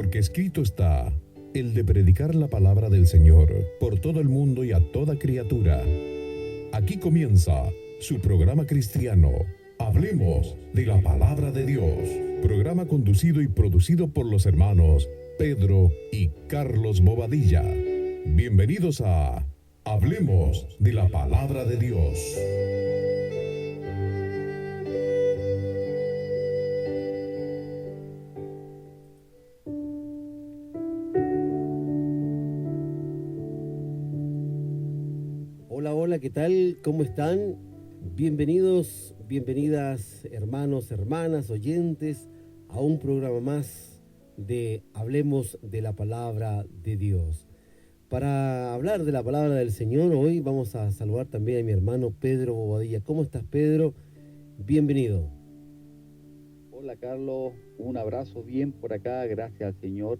porque escrito está, el de predicar la palabra del Señor por todo el mundo y a toda criatura. Aquí comienza su programa cristiano, Hablemos de la Palabra de Dios. Programa conducido y producido por los hermanos Pedro y Carlos Bobadilla. Bienvenidos a Hablemos de la Palabra de Dios. Hola, hola, ¿qué tal? ¿Cómo están? Bienvenidos, bienvenidas, hermanos, hermanas, oyentes, a un programa más de Hablemos de la Palabra de Dios. Para hablar de la palabra del Señor, hoy vamos a saludar también a mi hermano Pedro Bobadilla. ¿Cómo estás, Pedro? Bienvenido. Hola Carlos, un abrazo bien por acá, gracias al Señor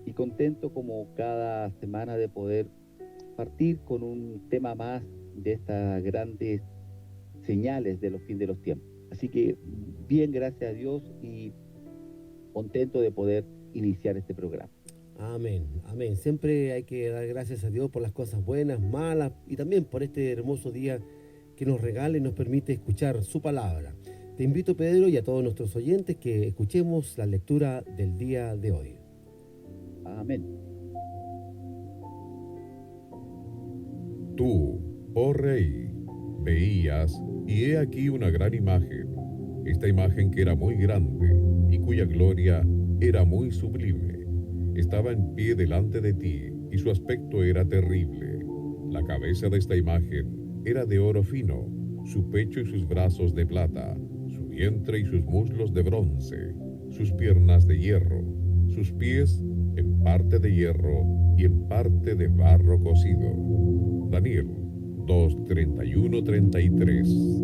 y contento como cada semana de poder partir con un tema más de estas grandes señales de los fines de los tiempos. Así que bien, gracias a Dios y contento de poder iniciar este programa. Amén, amén. Siempre hay que dar gracias a Dios por las cosas buenas, malas y también por este hermoso día que nos regala y nos permite escuchar su palabra. Te invito, Pedro, y a todos nuestros oyentes que escuchemos la lectura del día de hoy. Amén. Tú, oh Rey, veías, y he aquí una gran imagen, esta imagen que era muy grande, y cuya gloria era muy sublime. Estaba en pie delante de ti, y su aspecto era terrible. La cabeza de esta imagen era de oro fino, su pecho y sus brazos de plata, su vientre y sus muslos de bronce, sus piernas de hierro, sus pies en parte de hierro y en parte de barro cocido. Daniel 2:31-33.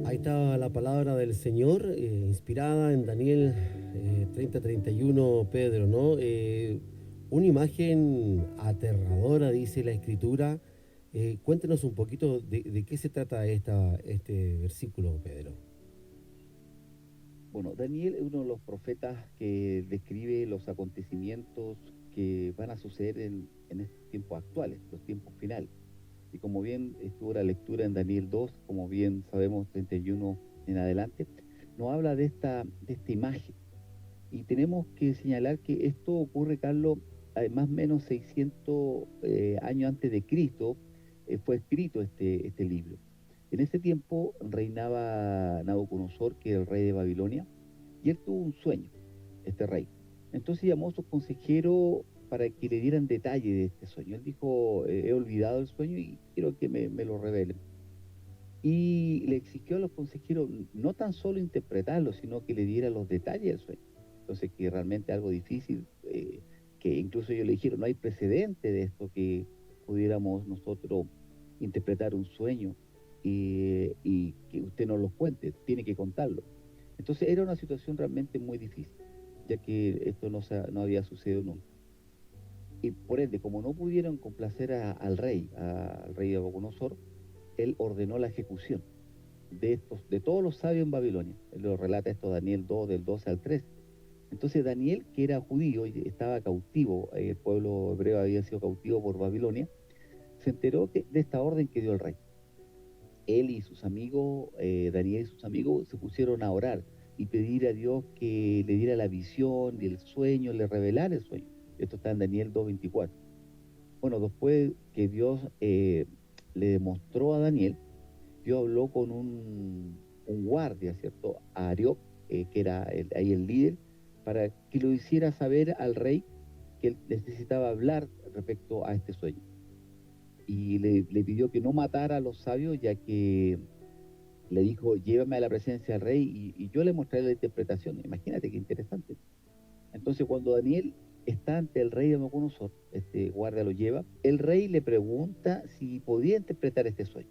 Ahí está la palabra del Señor, inspirada en Daniel 30:31, Pedro, ¿no? Una imagen aterradora, dice la Escritura. Cuéntenos un poquito de qué se trata este versículo, Pedro. Bueno, Daniel es uno de los profetas que describe los acontecimientos que van a suceder en estos tiempos actuales, los tiempos finales. Y como bien estuvo la lectura en Daniel 2, como bien sabemos 31 en adelante, nos habla de esta imagen. Y tenemos que señalar que esto ocurre, Carlos, más o menos 600 años antes de Cristo, fue escrito este libro. En ese tiempo reinaba Nabucodonosor, que es el rey de Babilonia, y él tuvo un sueño, este rey. Entonces llamó a sus consejeros para que le dieran detalle de este sueño. Él dijo, he olvidado el sueño y quiero que me lo revelen. Y le exigió a los consejeros no tan solo interpretarlo, sino que le diera los detalles del sueño. Entonces, que realmente algo difícil, que incluso ellos le dijeron, no hay precedente de esto que pudiéramos nosotros interpretar un sueño y que usted nos lo cuente, tiene que contarlo. Entonces era una situación realmente muy difícil, ya que esto no había sucedido nunca. Y por ende, como no pudieron complacer al rey de Nabucodonosor, él ordenó la ejecución de todos los sabios en Babilonia. Él lo relata esto Daniel 2, del 12 al 13. Entonces Daniel, que era judío y estaba cautivo, el pueblo hebreo había sido cautivo por Babilonia, se enteró de esta orden que dio el rey. Él y sus amigos, Daniel y sus amigos, se pusieron a orar y pedir a Dios que le diera la visión y el sueño, le revelara el sueño. Esto está en Daniel 2:24. Bueno, después que Dios le demostró a Daniel, Dios habló con un guardia, ¿cierto? A Arioc, que era ahí el líder, para que lo hiciera saber al rey que él necesitaba hablar respecto a este sueño. Y le pidió que no matara a los sabios, ya que le dijo, llévame a la presencia del rey y yo le mostraré la interpretación. Imagínate qué interesante. Entonces cuando Daniel está ante el rey de Nabucodonosor, este guardia lo lleva, el rey le pregunta si podía interpretar este sueño.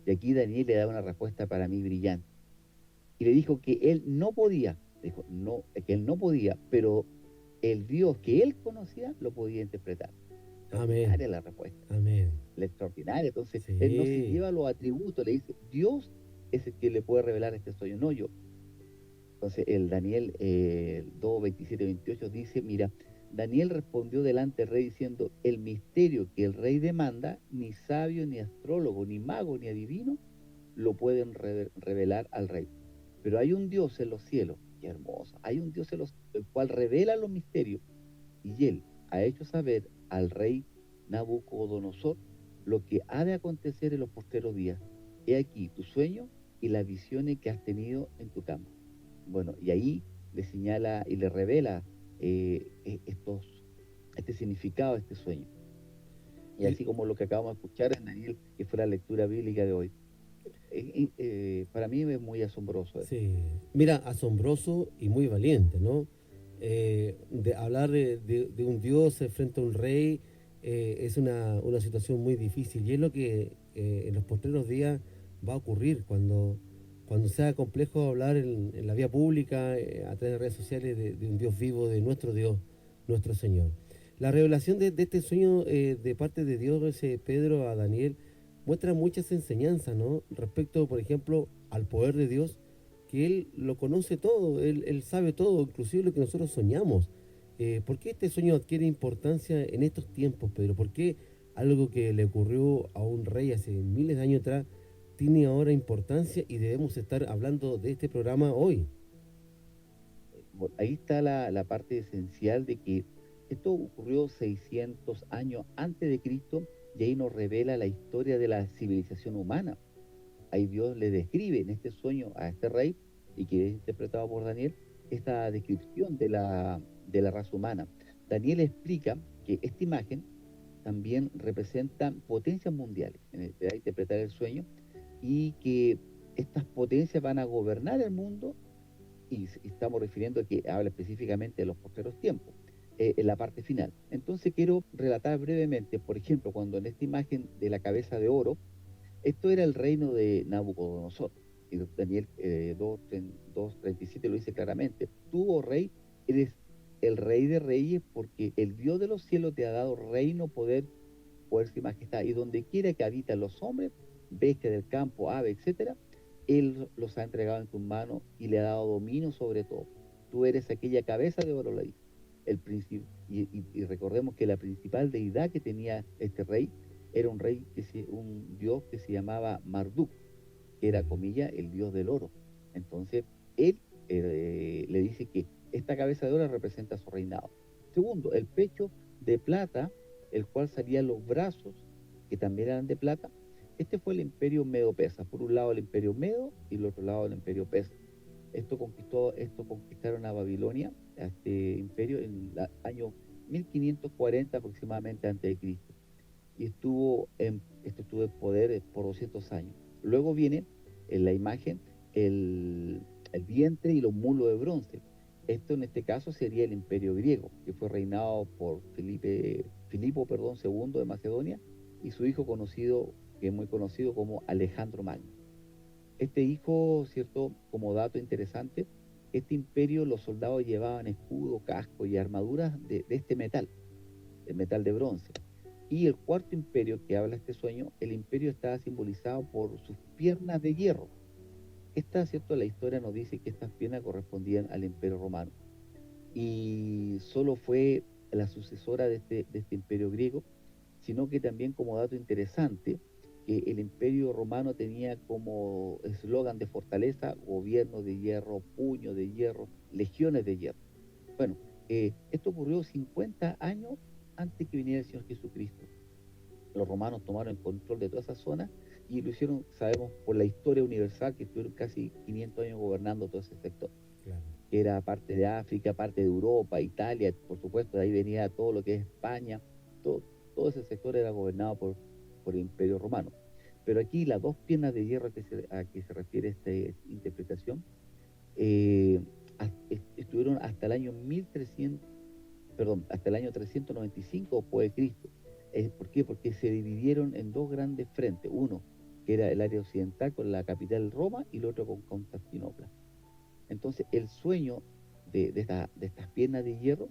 Y aquí Daniel le da una respuesta para mí brillante. Y le dijo que él no podía, dijo, no, que él no podía, pero el Dios que él conocía lo podía interpretar. Amén. extraordinaria la respuesta, Amén. la extraordinaria. Entonces, Sí. él no se lleva los atributos, le dice, Dios es el que le puede revelar este sueño, no yo. Entonces, el Daniel 2, 27, 28 dice, mira, Daniel respondió delante del rey diciendo, el misterio que el rey demanda, ni sabio, ni astrólogo, ni mago, ni adivino, lo pueden revelar al rey. Pero hay un Dios en los cielos, qué hermoso, hay un Dios en los cielos, el cual revela los misterios, y él ha hecho saber al rey Nabucodonosor lo que ha de acontecer en los postreros días. He aquí tu sueño y las visiones que has tenido en tu cama. Bueno, y ahí le señala y le revela este significado, este sueño. Y así como lo que acabamos de escuchar en Daniel, que fue la lectura bíblica de hoy. Para mí es muy asombroso eso. Sí, mira, asombroso y muy valiente, ¿no? De hablar de un Dios frente a un rey es una situación muy difícil y es lo que en los postreros días va a ocurrir cuando sea complejo hablar en la vía pública, a través de redes sociales, de un Dios vivo, de nuestro Dios, nuestro Señor. La revelación de este sueño de parte de Dios, Pedro a Daniel, muestra muchas enseñanzas, ¿no? Respecto, por ejemplo, al poder de Dios, que Él lo conoce todo, Él sabe todo, inclusive lo que nosotros soñamos. ¿Por qué este sueño adquiere importancia en estos tiempos, Pedro? ¿Por qué algo que le ocurrió a un rey hace miles de años atrás tiene ahora importancia y debemos estar hablando de este programa hoy? Bueno, ahí está la parte esencial de que esto ocurrió 600 años antes de Cristo y ahí nos revela la historia de la civilización humana. Ahí Dios le describe en este sueño a este rey, y que es interpretado por Daniel, esta descripción de la raza humana. Daniel explica que esta imagen también representa potencias mundiales, te da a interpretar el sueño, y que estas potencias van a gobernar el mundo, y estamos refiriendo a que habla específicamente de los postreros tiempos, en la parte final. Entonces quiero relatar brevemente, por ejemplo, cuando en esta imagen de la cabeza de oro, esto era el reino de Nabucodonosor. Y Daniel 2:37 lo dice claramente. Tú, oh rey, eres el rey de reyes, porque el Dios de los cielos te ha dado reino, poder, fuerza y majestad. Y donde quiera que habitan los hombres, bestia del campo, ave, etcétera, Él los ha entregado en tus manos y le ha dado dominio sobre todo. Tú eres aquella cabeza de oro, le dice. Y recordemos que la principal deidad que tenía este rey era un rey, un dios que se llamaba Marduk, que era, comilla, el dios del oro. Entonces, él le dice que esta cabeza de oro representa su reinado. Segundo, el pecho de plata, el cual salían los brazos, que también eran de plata. Este fue el imperio Medo-Persa. Por un lado el imperio Medo y por otro lado el imperio Persa. Conquistaron a Babilonia, a este imperio, en el año 1540 aproximadamente antes de Cristo. Y estuvo en poder por 200 años. Luego viene en la imagen el vientre y los mulos de bronce. Esto en este caso sería el imperio griego, que fue reinado por Filipo II de Macedonia, y su hijo conocido, que es muy conocido como Alejandro Magno. Este hijo, cierto, como dato interesante, este imperio, los soldados llevaban escudo, casco y armaduras de este metal, el metal de bronce. Y el cuarto imperio que habla este sueño, el imperio está simbolizado por sus piernas de hierro. La historia nos dice que estas piernas correspondían al imperio romano. Y solo fue la sucesora de este imperio griego, sino que también, como dato interesante, que el imperio romano tenía como eslogan de fortaleza: gobierno de hierro, puño de hierro, legiones de hierro. Bueno, esto ocurrió 50 años antes que viniera el Señor Jesucristo. Los romanos tomaron el control de toda esa zona y lo hicieron, sabemos por la historia universal, que estuvieron casi 500 años gobernando todo ese sector. Claro. Que era parte de África, parte de Europa, Italia, por supuesto, de ahí venía todo lo que es España, todo ese sector era gobernado por el Imperio Romano. Pero aquí las dos piernas de hierro a que se refiere esta interpretación, estuvieron hasta el año 395 después de Cristo. ¿Por qué? Porque se dividieron en dos grandes frentes. Uno, que era el área occidental con la capital Roma, y el otro con Constantinopla. Entonces, el sueño de estas piernas de hierro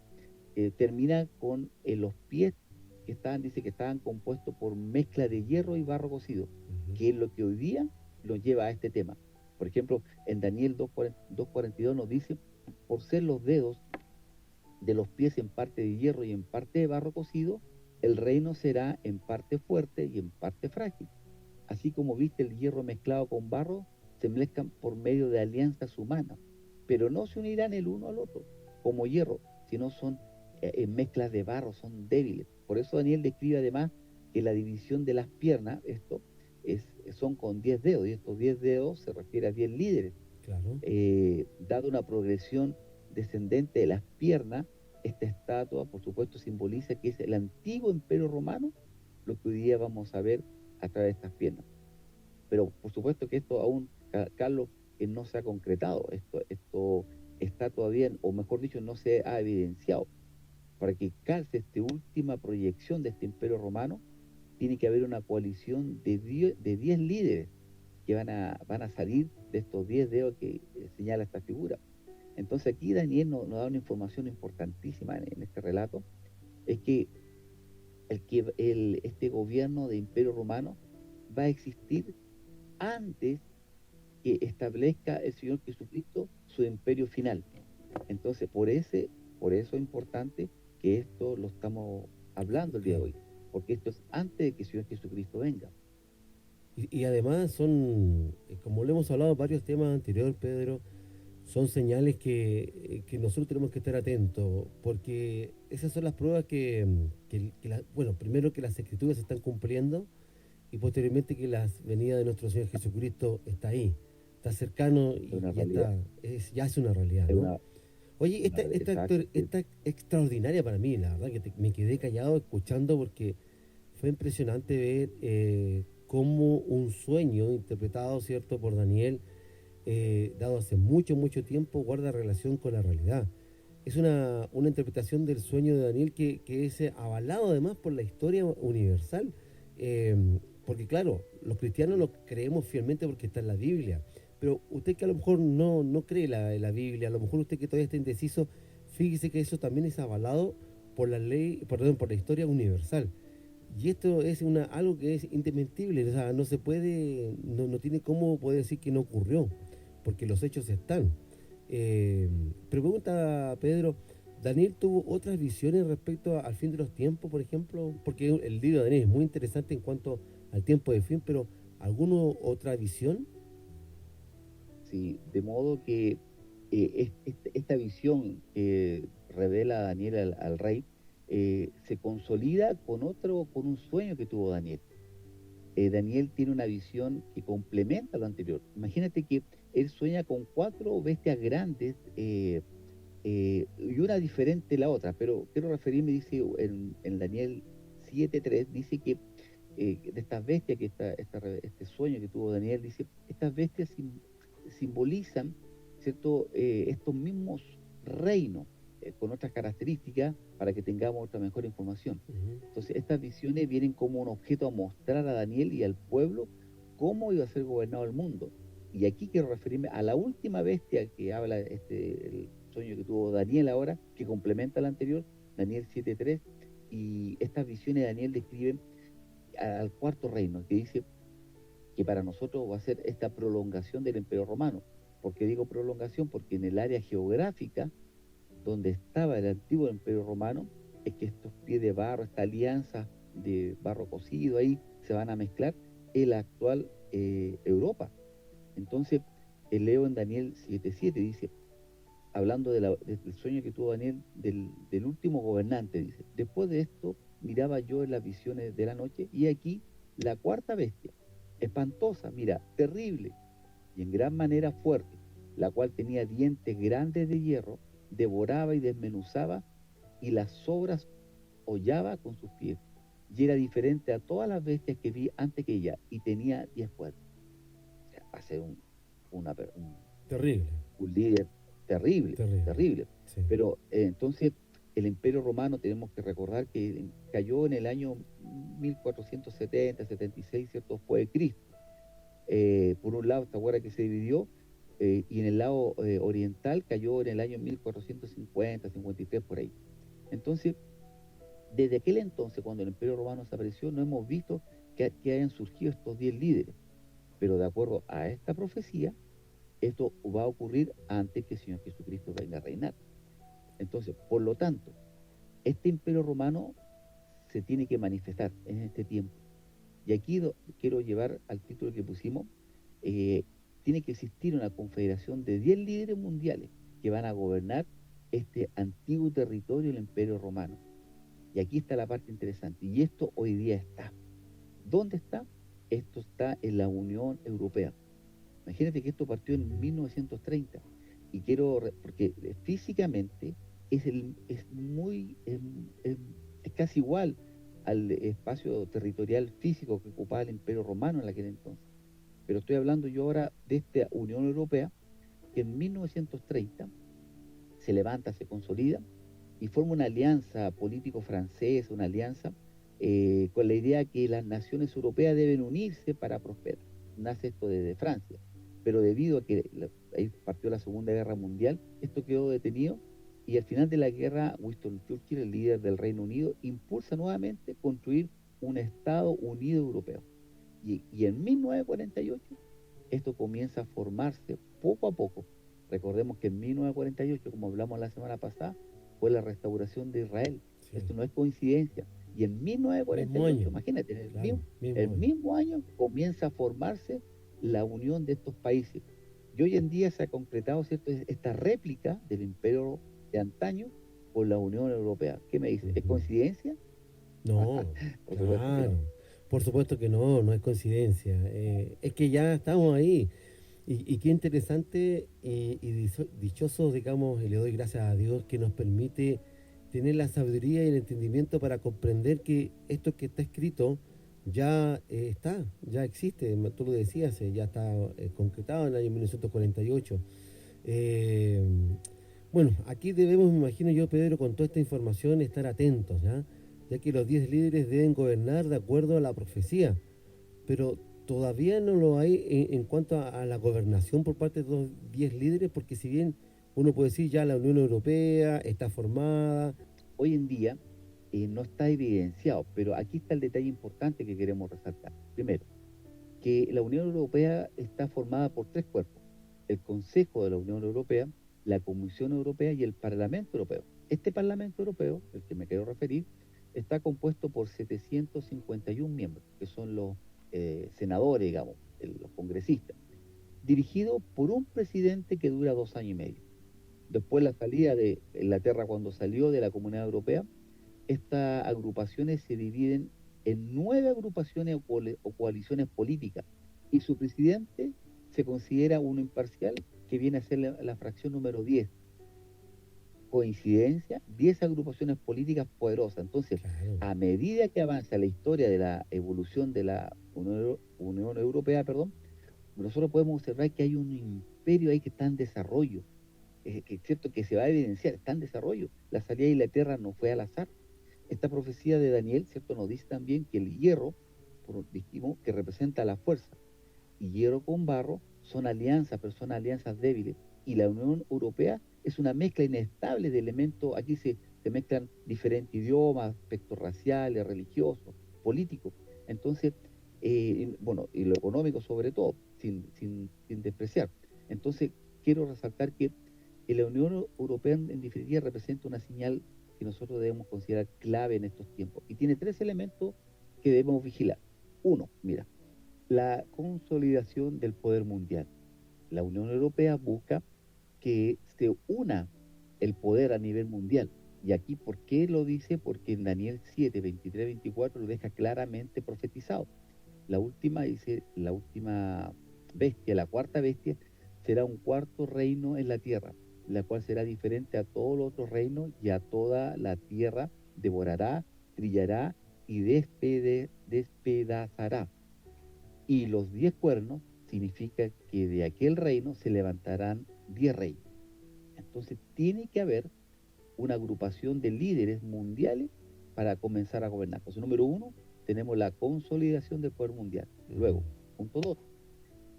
termina con los pies que estaban compuestos por mezcla de hierro y barro cocido, que es lo que hoy día nos lleva a este tema. Por ejemplo, en Daniel 2:42 nos dice, por ser los dedos de los pies en parte de hierro y en parte de barro cocido, el reino será en parte fuerte y en parte frágil. Así como viste el hierro mezclado con barro, se mezclan por medio de alianzas humanas, pero no se unirán el uno al otro como hierro, sino son mezclas de barro, son débiles. Por eso Daniel describe además que la división de las piernas, son con 10 dedos, y estos 10 dedos se refiere a 10 líderes. Claro. Dado una progresión descendente de las piernas, esta estatua, por supuesto, simboliza que es el antiguo imperio romano, lo que hoy día vamos a ver a través de estas piernas. Pero por supuesto que esto aún, Carlos, que no se ha concretado, esto está todavía, o mejor dicho, no se ha evidenciado. Para que calce esta última proyección de este imperio romano, tiene que haber una coalición de 10 líderes que van a salir de estos 10 dedos que señala esta figura. Entonces aquí Daniel nos da una información importantísima en este relato, es que este gobierno de imperio romano va a existir antes que establezca el Señor Jesucristo su imperio final. Entonces por eso es importante que esto lo estamos hablando el día de hoy, porque esto es antes de que el Señor Jesucristo venga. Y además son, como lo hemos hablado en varios temas anteriores, Pedro, son señales que nosotros tenemos que estar atentos, porque esas son las pruebas bueno, primero que las escrituras se están cumpliendo y posteriormente que la venida de nuestro Señor Jesucristo está ahí, está cercano y ya es una realidad, ¿no? Oye, esta extraordinaria para mí, la verdad que me quedé callado escuchando porque fue impresionante ver cómo un sueño interpretado, ¿cierto?, por Daniel, dado hace mucho, mucho tiempo, guarda relación con la realidad. Es una interpretación del sueño de Daniel que es avalado además por la historia universal. Porque claro, los cristianos lo creemos fielmente porque está en la Biblia. Pero usted que a lo mejor no cree la Biblia, a lo mejor usted que todavía está indeciso, fíjese que eso también es avalado por la ley, perdón, por la historia universal. Y esto es algo que es indesmentible, o sea, no se puede, no tiene cómo poder decir que no ocurrió, porque los hechos están. Pregunta Pedro, ¿Daniel tuvo otras visiones respecto al fin de los tiempos, por ejemplo? Porque el libro de Daniel es muy interesante en cuanto al tiempo de fin, pero ¿alguna otra visión? Sí, de modo que esta visión que revela Daniel al rey se consolida con un sueño que tuvo Daniel. Daniel tiene una visión que complementa lo anterior. Imagínate que él sueña con 4 bestias grandes y una diferente de la otra, pero quiero referirme, dice en Daniel 7:3, dice que de estas bestias, este sueño que tuvo Daniel, dice, estas bestias simbolizan, ¿cierto?, estos mismos reinos, con otras características para que tengamos otra mejor información. Entonces, estas visiones vienen como un objeto a mostrar a Daniel y al pueblo cómo iba a ser gobernado el mundo. Y aquí quiero referirme a la última bestia que habla el sueño que tuvo Daniel ahora, que complementa al anterior, Daniel 7:3, y estas visiones de Daniel describen al cuarto reino, que dice que para nosotros va a ser esta prolongación del Imperio Romano. ¿Por qué digo prolongación? Porque en el área geográfica donde estaba el antiguo Imperio Romano, es que estos pies de barro, esta alianza de barro cocido ahí, se van a mezclar en la actual Europa. Entonces, leo en Daniel 7:7, dice, hablando del sueño que tuvo Daniel del último gobernante, dice, después de esto miraba yo en las visiones de la noche y aquí la cuarta bestia, espantosa, mira, terrible y en gran manera fuerte, la cual tenía dientes grandes de hierro, devoraba y desmenuzaba y las sobras hollaba con sus pies y era diferente a todas las bestias que vi antes que ella y tenía 10 cuernos. O sea, va a ser terrible. Un líder terrible. Sí. Pero entonces el Imperio Romano tenemos que recordar que cayó en el año 1470, 76, ¿cierto? Después de Cristo. Por un lado, esta guerra que se dividió, y en el lado oriental cayó en el año 1450, 53, por ahí. Entonces, Desde aquel entonces, cuando el Imperio Romano desapareció, no hemos visto que hayan surgido estos 10 líderes. Pero de acuerdo a esta profecía, esto va a ocurrir antes que el Señor Jesucristo venga a reinar. Entonces, por lo tanto, este Imperio Romano se tiene que manifestar en este tiempo. Y aquí quiero llevar al título que pusimos, tiene que existir una confederación de 10 líderes mundiales que van a gobernar este antiguo territorio del Imperio Romano. Y aquí está la parte interesante. Y esto hoy día está. ¿Dónde está? Esto está en la Unión Europea. Imagínate que esto partió en 1930. Y porque físicamente es casi igual al espacio territorial físico que ocupaba el Imperio Romano en aquel entonces. Pero estoy hablando yo ahora de esta Unión Europea que en 1930 se levanta, se consolida y forma una alianza político-francesa, una alianza con la idea que las naciones europeas deben unirse para prosperar. Nace esto desde Francia, pero debido a que ahí partió la Segunda Guerra Mundial, esto quedó detenido y al final de la guerra Winston Churchill, el líder del Reino Unido, impulsa nuevamente construir un Estado unido europeo. Y en 1948 esto comienza a formarse poco a poco. Recordemos que en 1948, como hablamos la semana pasada, fue la restauración de Israel. Sí. Esto no es coincidencia. Y en 1948, imagínate, el mismo año comienza a formarse la unión de estos países. Y hoy en día se ha concretado, ¿cierto?, esta réplica del imperio de antaño por la Unión Europea. ¿Qué me dices? ¿Es coincidencia? No, claro. Por supuesto que no, no es coincidencia. Es que ya estamos ahí. Y qué interesante y dichoso, digamos, y le doy gracias a Dios que nos permite tener la sabiduría y el entendimiento para comprender que esto que está escrito ya ya existe, tú lo decías, ya está concretado en el año 1948. Eh, bueno, aquí debemos, me imagino yo, Pedro, con toda esta información, estar atentos, ya que los 10 líderes deben gobernar de acuerdo a la profecía, pero todavía no lo hay en cuanto a la gobernación por parte de los 10 líderes, porque si bien uno puede decir ya la Unión Europea está formada. Hoy en día no está evidenciado, pero aquí está el detalle importante que queremos resaltar. Primero, que la Unión Europea está formada por 3 cuerpos: el Consejo de la Unión Europea, la Comisión Europea y el Parlamento Europeo. Este Parlamento Europeo, el que me quiero referir, está compuesto por 751 miembros, que son los senadores, digamos, los congresistas, dirigido por un presidente que dura 2 años y medio. Después la salida de Inglaterra, cuando salió de la Comunidad Europea, estas agrupaciones se dividen en 9 agrupaciones o coaliciones políticas, y su presidente se considera uno imparcial, que viene a ser la fracción número 10. Coincidencia, 10 agrupaciones políticas poderosas. Entonces, claro, a medida que avanza la historia de la evolución de la Unión Europea, nosotros podemos observar que hay un imperio ahí que está en desarrollo, que es cierto que se va a evidenciar, está en desarrollo. La salida de Inglaterra no fue al azar. Esta profecía de Daniel, ¿cierto?, nos dice también que el hierro, dijimos, que representa la fuerza, y hierro con barro son alianzas, pero son alianzas débiles. Y la Unión Europea es una mezcla inestable de elementos. Aquí se mezclan diferentes idiomas, aspectos raciales, religiosos, políticos. Entonces, y lo económico sobre todo, sin despreciar. Entonces, quiero resaltar que la Unión Europea en definitiva representa una señal que nosotros debemos considerar clave en estos tiempos. Y tiene 3 elementos que debemos vigilar. 1, mira, la consolidación del poder mundial. La Unión Europea busca que se una el poder a nivel mundial. Y aquí, ¿por qué lo dice? Porque en Daniel 7, 23, 24 lo deja claramente profetizado. La última bestia, la cuarta bestia, será un cuarto reino en la tierra, la cual será diferente a todos los otros reinos, y a toda la tierra devorará, trillará y despedazará. Y los 10 cuernos significa que de aquel reino se levantarán 10 reinos. Entonces tiene que haber una agrupación de líderes mundiales para comenzar a gobernar. Entonces, número 1, tenemos la consolidación del poder mundial. Luego, punto 2,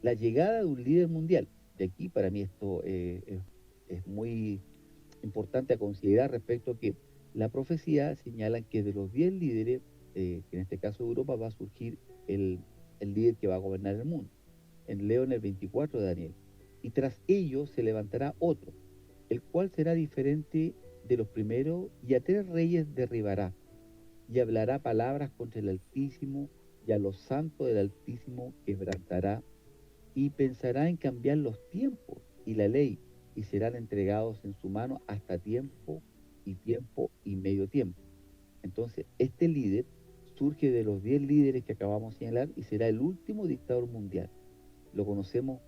la llegada de un líder mundial. De aquí, para mí, esto es muy importante a considerar respecto a que la profecía señala que de los 10 líderes, que en este caso de Europa, va a surgir el líder que va a gobernar el mundo. Leo en el 24 de Daniel. Y tras ellos se levantará otro, el cual será diferente de los primeros, y a 3 reyes derribará, y hablará palabras contra el Altísimo, y a los santos del Altísimo quebrantará, y pensará en cambiar los tiempos y la ley, y serán entregados en su mano hasta tiempo y medio tiempo. Entonces, este líder surge de los 10 líderes que acabamos de señalar y será el último dictador mundial. Lo conocemos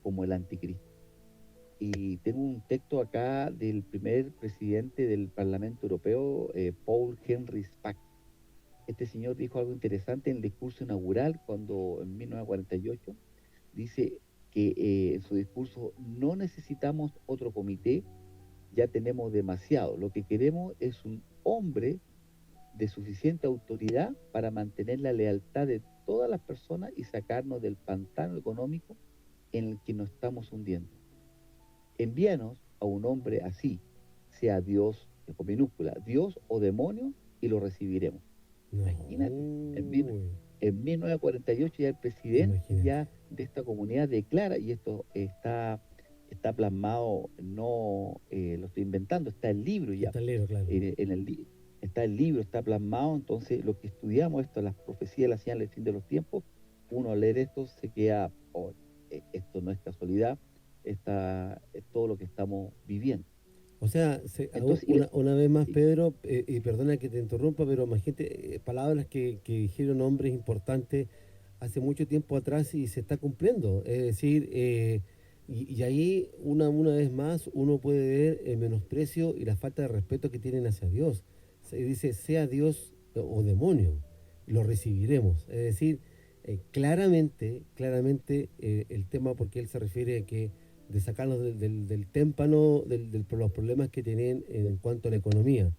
como el anticristo. Y tengo un texto acá del primer presidente del Parlamento Europeo, Paul Henry Spaak. Este señor dijo algo interesante en el discurso inaugural cuando en 1948 dice que en su discurso: no necesitamos otro comité, ya tenemos demasiado. Lo que queremos es un hombre de suficiente autoridad para mantener la lealtad de todas las personas y sacarnos del pantano económico en el que nos estamos hundiendo. Envíanos a un hombre así, sea Dios, con minúscula, Dios o demonio, y lo recibiremos. No, Imagínate, en 1948 ya el presidente ya de esta comunidad declara, y esto está plasmado, no lo estoy inventando, está el libro ya. Está el libro, claro. Está el libro, está plasmado. Entonces, lo que estudiamos esto, las profecías, las señales del fin de los tiempos, uno al leer esto se queda, esto no es casualidad, es todo lo que estamos viviendo. O sea, entonces, una vez más, Pedro, y perdona que te interrumpa, pero imagínate, palabras que dijeron hombres importantes hace mucho tiempo atrás y se está cumpliendo. Es decir, y ahí una vez más uno puede ver el menosprecio y la falta de respeto que tienen hacia Dios. Se dice, sea Dios o demonio, lo recibiremos. Es decir, claramente el tema, porque él se refiere a que de sacarlos del témpano, de los problemas que tienen en cuanto a la economía,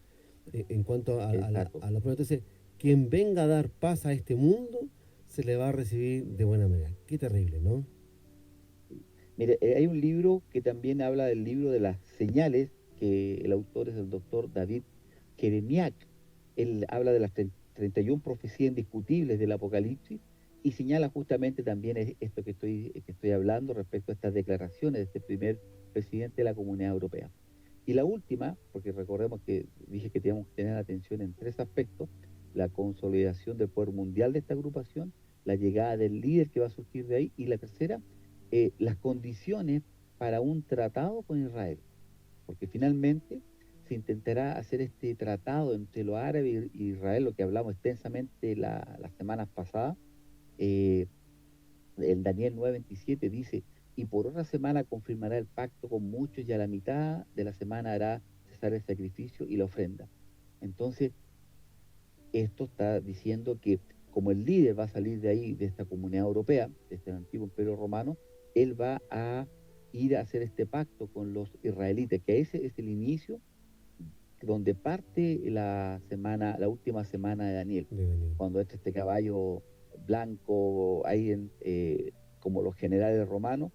en cuanto a la entonces, quien venga a dar paz a este mundo, se le va a recibir de buena manera. Qué terrible, ¿no? Mire, hay un libro que también habla del libro de las señales, que el autor es el doctor David Jeremiak. Él habla de las 31 profecías indiscutibles del Apocalipsis, y señala justamente también esto que estoy hablando respecto a estas declaraciones de este primer presidente de la Comunidad Europea. Y la última, porque recordemos que dije que teníamos que tener atención en 3 aspectos: la consolidación del poder mundial de esta agrupación, la llegada del líder que va a surgir de ahí, y la tercera, las condiciones para un tratado con Israel. Porque finalmente se intentará hacer este tratado entre los árabes e Israel, lo que hablamos extensamente las semanas pasadas. El Daniel 9:27 dice: y por otra semana confirmará el pacto con muchos, y a la mitad de la semana hará cesar el sacrificio y la ofrenda. Entonces, esto está diciendo que como el líder va a salir de ahí, de esta comunidad europea, de este antiguo imperio romano, él va a ir a hacer este pacto con los israelitas, que ese es el inicio donde parte la última semana de Daniel, cuando este caballo blanco ahí como los generales romanos,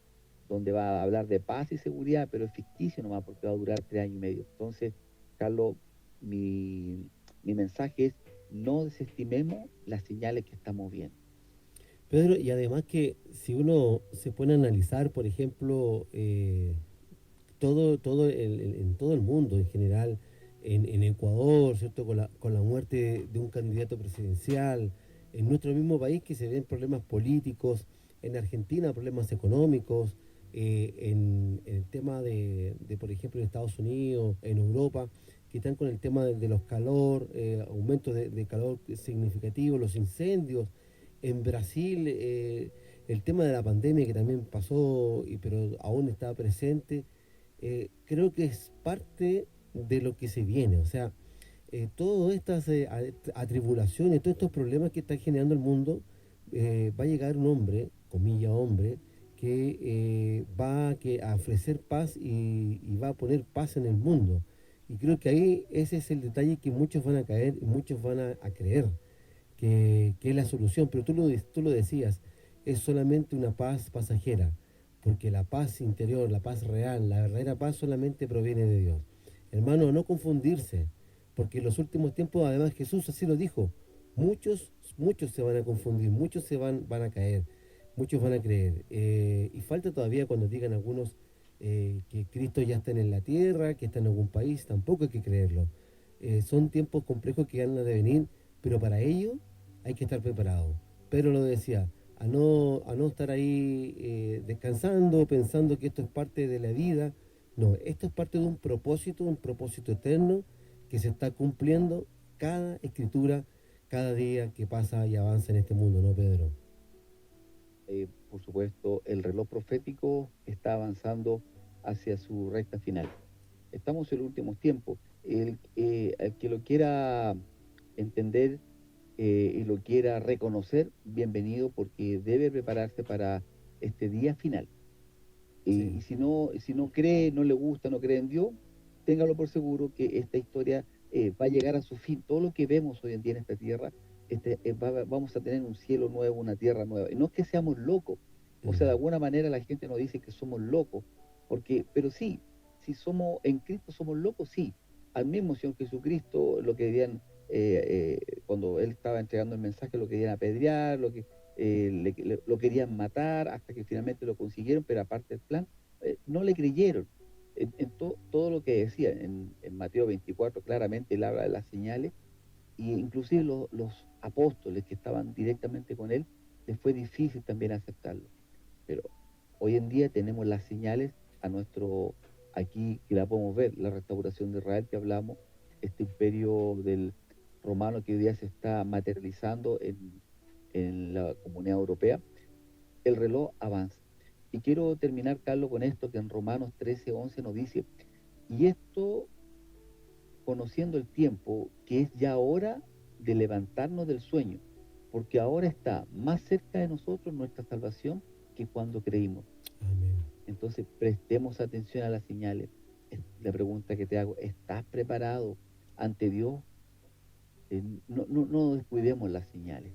donde va a hablar de paz y seguridad, pero es ficticio nomás, porque va a durar 3 años y medio. Entonces, Carlos, mi mensaje es: no desestimemos las señales que estamos viendo. Pedro, y además que si uno se pone a analizar, por ejemplo, en todo el mundo en general, en Ecuador, ¿cierto? Con la muerte de un candidato presidencial, en nuestro mismo país que se ven problemas políticos, en Argentina problemas económicos, en el tema por ejemplo, en Estados Unidos, en Europa, que están con el tema de los calor, aumentos de calor significativos, los incendios. En Brasil, el tema de la pandemia que también pasó, pero aún está presente, creo que es parte de lo que se viene. O sea, todas estas atribulaciones, todos estos problemas que está generando el mundo, va a llegar un hombre, comilla hombre, que va a ofrecer paz y va a poner paz en el mundo. Y creo que ahí ese es el detalle que muchos van a caer y muchos van a creer que es la solución. Pero tú lo decías, es solamente una paz pasajera, porque la paz interior, la paz real, la verdadera paz solamente proviene de Dios. Hermano, no confundirse, porque en los últimos tiempos, además Jesús así lo dijo, muchos se van a confundir, muchos van a caer, muchos van a creer. Y falta todavía cuando digan algunos que Cristo ya está en la tierra, que está en algún país, tampoco hay que creerlo. Son tiempos complejos que van a venir, pero para ello hay que estar preparado. Pedro lo decía, a no estar ahí descansando, pensando que esto es parte de la vida. No, esto es parte de un propósito eterno que se está cumpliendo cada escritura, cada día que pasa y avanza en este mundo, ¿no, Pedro? Por supuesto, el reloj profético está avanzando hacia su recta final. Estamos en los últimos tiempos. El que lo quiera entender y lo quiera reconocer, bienvenido, porque debe prepararse para este día final. Sí. Y si no cree, no le gusta, no cree en Dios, téngalo por seguro que esta historia va a llegar a su fin. Todo lo que vemos hoy en día en esta tierra, vamos a tener un cielo nuevo, una tierra nueva. Y no es que seamos locos, o sea, de alguna manera la gente nos dice que somos locos, pero sí, si somos en Cristo somos locos, sí. Al mismo Señor Jesucristo lo querían, cuando Él estaba entregando el mensaje, lo querían apedrear, lo querían matar, hasta que finalmente lo consiguieron, pero aparte del plan, no le creyeron. Todo lo que decía en Mateo 24, claramente él habla de las señales, y inclusive los apóstoles que estaban directamente con él, les fue difícil también aceptarlo. Pero hoy en día tenemos las señales aquí que la podemos ver, la restauración de Israel que hablamos, este imperio del romano que hoy día se está materializando en la Comunidad Europea. El reloj avanza. Y quiero terminar, Carlos, con esto que en Romanos 13:11 nos dice, y esto conociendo el tiempo, que es ya hora de levantarnos del sueño, porque ahora está más cerca de nosotros nuestra salvación que cuando creímos. Amén. Entonces prestemos atención a las señales. La pregunta que te hago, ¿estás preparado ante Dios? No descuidemos las señales.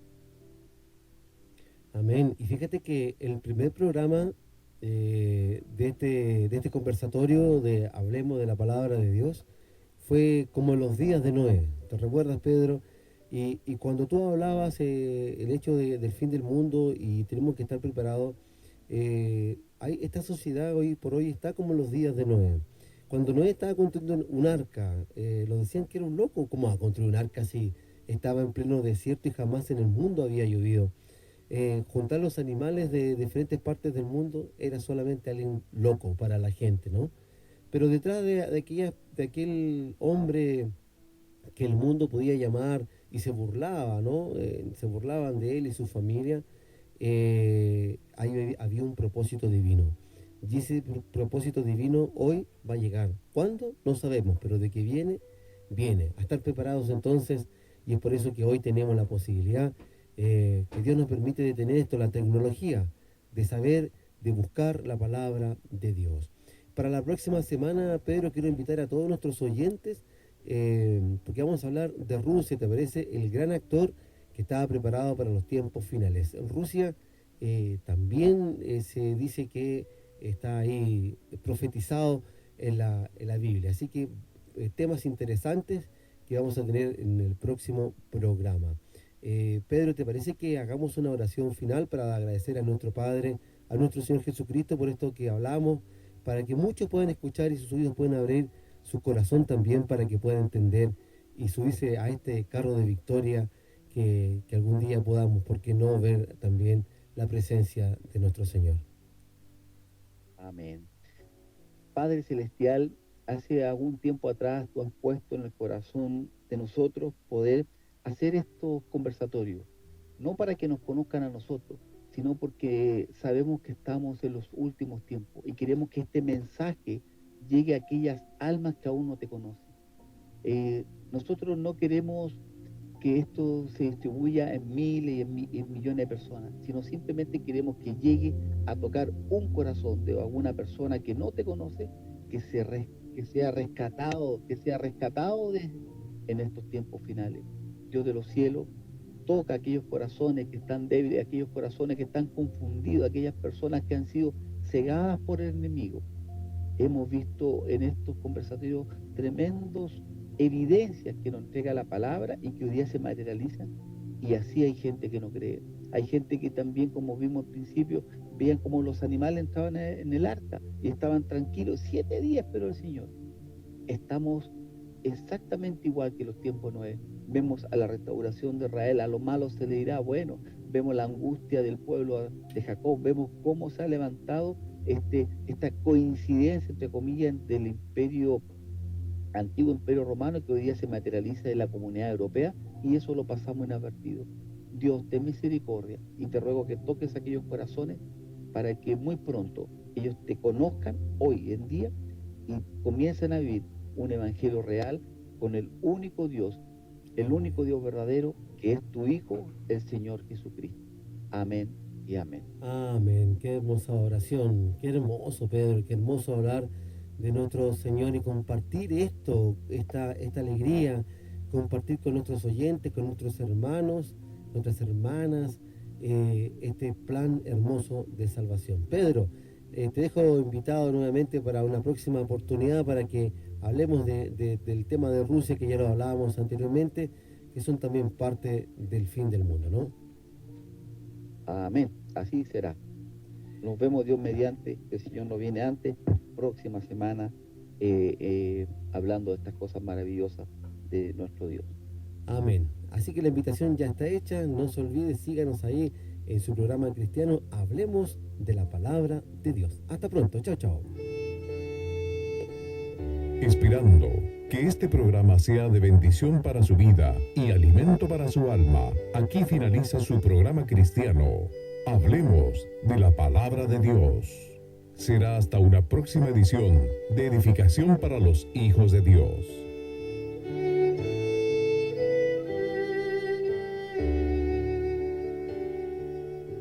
Amén. Y fíjate que el primer programa de este conversatorio de Hablemos de la Palabra de Dios fue como los días de Noé. ¿Te recuerdas, Pedro? Y cuando tú hablabas el hecho del fin del mundo y tenemos que estar preparados, esta sociedad hoy por hoy está como los días de Noé. Cuando Noé estaba construyendo un arca, lo decían que era un loco. ¿Cómo va a construir un arca si estaba en pleno desierto y jamás en el mundo había llovido? Juntar los animales de diferentes partes del mundo era solamente alguien loco para la gente, ¿no? Pero detrás de aquel hombre que el mundo podía llamar y se burlaba, ¿no? Se burlaban de él y su familia, ahí había un propósito divino. Y ese propósito divino hoy va a llegar. ¿Cuándo? No sabemos, pero de que viene, viene. A estar preparados entonces, y es por eso que hoy tenemos la posibilidad que Dios nos permite de tener esto, la tecnología, de saber, de buscar la palabra de Dios. Para la próxima semana, Pedro, quiero invitar a todos nuestros oyentes, porque vamos a hablar de Rusia, ¿te parece? El gran actor que estaba preparado para los tiempos finales. En Rusia también se dice que está ahí profetizado en la Biblia. Así que temas interesantes que vamos a tener en el próximo programa. Pedro, ¿te parece que hagamos una oración final para agradecer a nuestro Padre, a nuestro Señor Jesucristo por esto que hablamos, para que muchos puedan escuchar y sus oídos puedan abrir su corazón también para que puedan entender y subirse a este carro de victoria que algún día podamos, ¿por qué no ver también la presencia de nuestro Señor? Amén. Padre Celestial, hace algún tiempo atrás tú has puesto en el corazón de nosotros poder hacer estos conversatorios, no para que nos conozcan a nosotros, sino porque sabemos que estamos en los últimos tiempos y queremos que este mensaje llegue a aquellas almas que aún no te conocen. Nosotros no queremos que esto se distribuya en miles y en millones de personas, sino simplemente queremos que llegue a tocar un corazón de alguna persona que no te conoce, que sea rescatado en estos tiempos finales. Dios de los cielos, toca aquellos corazones que están débiles, aquellos corazones que están confundidos, aquellas personas que han sido cegadas por el enemigo. Hemos visto en estos conversatorios tremendos evidencias que nos entrega la palabra y que hoy día se materializan, y así hay gente que no cree. Hay gente que también, como vimos al principio, veían como los animales entraban en el arca y estaban tranquilos 7 días, pero el Señor. Estamos exactamente igual que los tiempos de Noé. Vemos a la restauración de Israel, a lo malo se le dirá bueno, vemos la angustia del pueblo de Jacob, vemos cómo se ha levantado esta coincidencia, entre comillas, del antiguo imperio romano, que hoy día se materializa en la comunidad europea, y eso lo pasamos inadvertido. Dios, ten misericordia y te ruego que toques aquellos corazones para que muy pronto ellos te conozcan hoy en día y comiencen a vivir un evangelio real con el único Dios verdadero, que es tu Hijo, el Señor Jesucristo. Amén y amén. Amén. Qué hermosa oración. Qué hermoso, Pedro. Qué hermoso hablar de nuestro Señor y compartir esta alegría, compartir con nuestros oyentes, con nuestros hermanos, nuestras hermanas, este plan hermoso de salvación. Pedro, te dejo invitado nuevamente para una próxima oportunidad para que hablemos del tema de Rusia, que ya lo hablábamos anteriormente, que son también parte del fin del mundo, ¿no? Amén, así será. Nos vemos Dios mediante, el Señor no viene antes, próxima semana, hablando de estas cosas maravillosas de nuestro Dios. Amén. Así que la invitación ya está hecha, no se olvide, síganos ahí en su programa cristiano, Hablemos de la Palabra de Dios. Hasta pronto, chao, chao. Esperando que este programa sea de bendición para su vida y alimento para su alma, aquí finaliza su programa cristiano. Hablemos de la Palabra de Dios. Será hasta una próxima edición de edificación para los hijos de Dios.